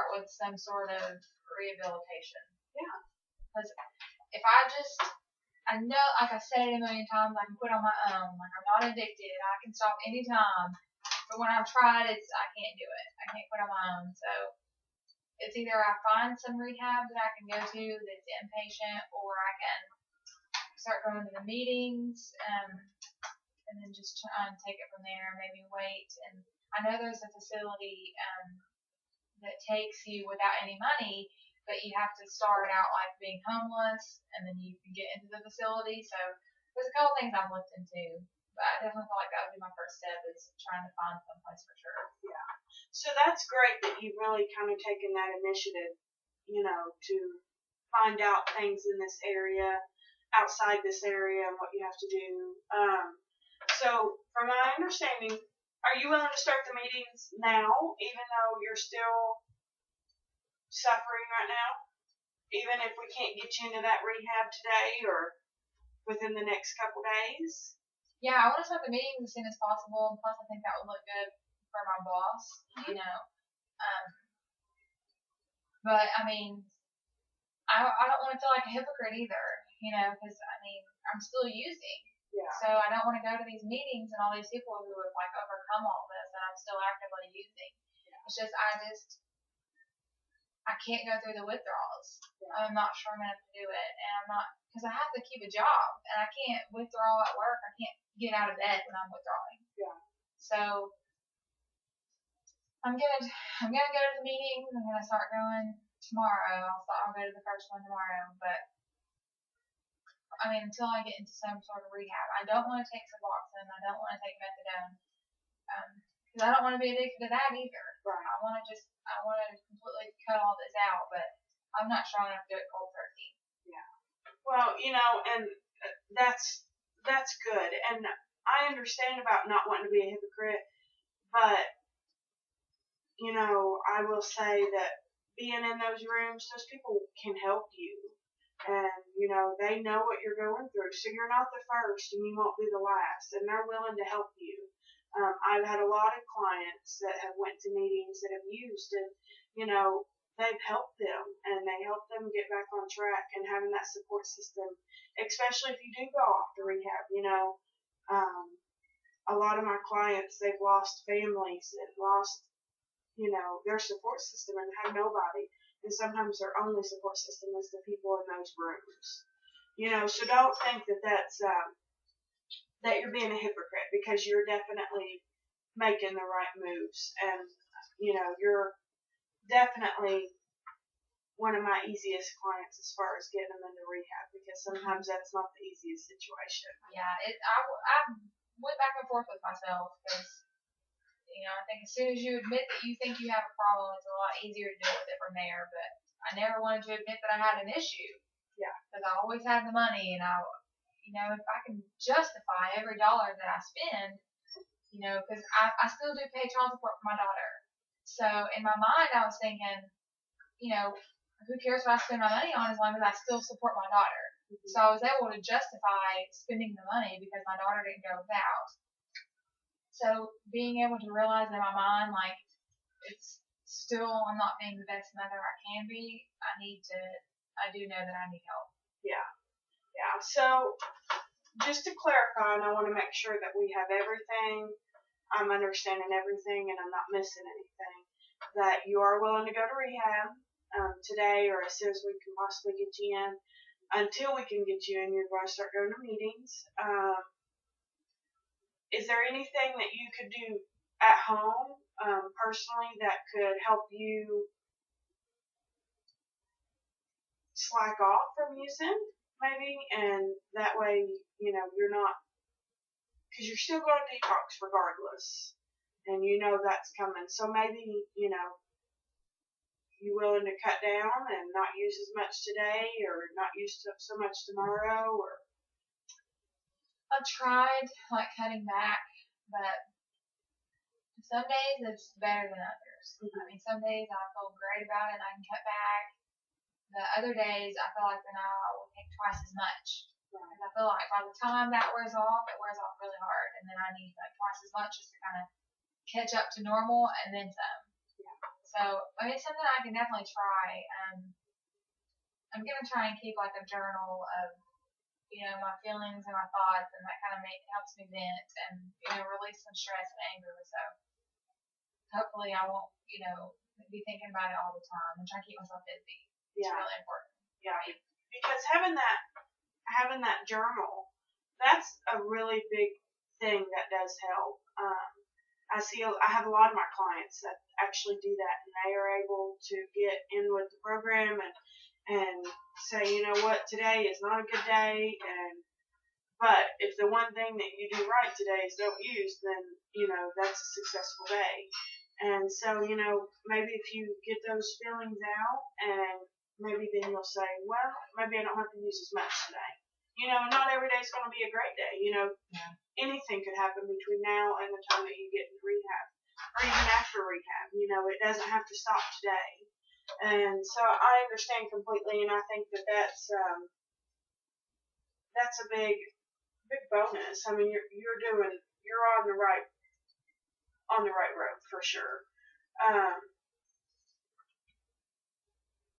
start with some sort of rehabilitation. Yeah. Because if I know, like I said it a million times, I can quit on my own. Like, I'm not addicted. I can stop anytime. But when I've tried, I can't do it. I can't quit on my own. So it's either I find some rehab that I can go to that's inpatient, or I can start going to the meetings, and then just try and take it from there. Maybe wait. And I know there's a facility that takes you without any money, but you have to start out like being homeless, and then you can get into the facility. So there's a couple things I've looked into, but I definitely feel like that would be my first step, is trying to find someplace for sure. Yeah. So that's great that you've really kind of taken that initiative, to find out things in this area, outside this area, and what you have to do. So from my understanding, are you willing to start the meetings now, even though you're still suffering right now? Even if we can't get you into that rehab today or within the next couple days? Yeah, I want to start the meetings as soon as possible. And plus, I think that would look good for my boss, But I mean, I don't want to feel like a hypocrite either, because I mean, I'm still using. Yeah. So I don't want to go to these meetings and all these people who have like overcome all this, and I'm still actively using. Yeah. It's just I can't go through the withdrawals. Yeah. I'm not strong enough to do it, and I'm not, because I have to keep a job, and I can't withdraw at work. I can't get out of bed when I'm withdrawing. Yeah. So I'm gonna go to the meetings. I'm gonna start going tomorrow. I'll go to the first one tomorrow, but I mean, until I get into some sort of rehab, I don't want to take Suboxone. I don't want to take methadone, because I don't want to be addicted to that either. Right. I want to completely cut all this out, but I'm not strong enough to do it cold turkey. Yeah. Well, and that's good, and I understand about not wanting to be a hypocrite, but I will say that being in those rooms, those people can help you. And, they know what you're going through. So you're not the first and you won't be the last. And they're willing to help you. I've had a lot of clients that have went to meetings that have used, and, they've helped them. And they help them get back on track, and having that support system, especially if you do go off to rehab, a lot of my clients, they've lost families and lost, their support system and have nobody. And sometimes their only support system is the people in those rooms. So don't think that that's that you're being a hypocrite, because you're definitely making the right moves, and you're definitely one of my easiest clients as far as getting them into rehab, because sometimes that's not the easiest situation. Yeah, I went back and forth with myself, because I think as soon as you admit that you think you have a problem, it's a lot easier to deal with it from there. But I never wanted to admit that I had an issue. Yeah. Because I always had the money, and if I can justify every dollar that I spend, because I still do pay child support for my daughter. So in my mind, I was thinking, who cares what I spend my money on as long as I still support my daughter. Mm-hmm. So I was able to justify spending the money because my daughter didn't go without. So being able to realize in my mind, like, it's still, I'm not being the best mother I can be, I do know that I need help. Yeah. Yeah. So just to clarify, and I want to make sure that we have everything, I'm understanding everything, and I'm not missing anything, that you are willing to go to rehab today, or as soon as we can possibly get you in. Until we can get you in, you're going to start going to meetings. Is there anything that you could do at home, personally, that could help you slack off from using, maybe? And that way, you're not, because you're still going to detox regardless, and that's coming. So maybe, you willing to cut down and not use as much today, or not use so much tomorrow, or? I've tried cutting back, but some days it's better than others. Mm-hmm. I mean, some days I feel great about it and I can cut back. The other days I feel like then I will take twice as much. Right. I feel like by the time that wears off, it wears off really hard, and then I need twice as much just to kind of catch up to normal and then some. Yeah. So So, I mean, it's something I can definitely try. I'm gonna try and keep like a journal of, my feelings and my thoughts, and that kind of helps me vent and, release some stress and anger. So, hopefully I won't, be thinking about it all the time and try to keep myself busy. It's Yeah. really important. Yeah. Because having that journal, that's a really big thing that does help. I have a lot of my clients that actually do that, and they are able to get in with the program and say, you know what, today is not a good day, but if the one thing that you do right today is don't use, then that's a successful day. And so maybe if you get those feelings out, and maybe then you'll say, well, maybe I don't have to use as much today. Not every day is going to be a great day. Yeah. Anything could happen between now and the time that you get in rehab, or even after rehab. It doesn't have to stop today. And so I understand completely, and I think that's a big bonus. I mean, you're on the right road for sure.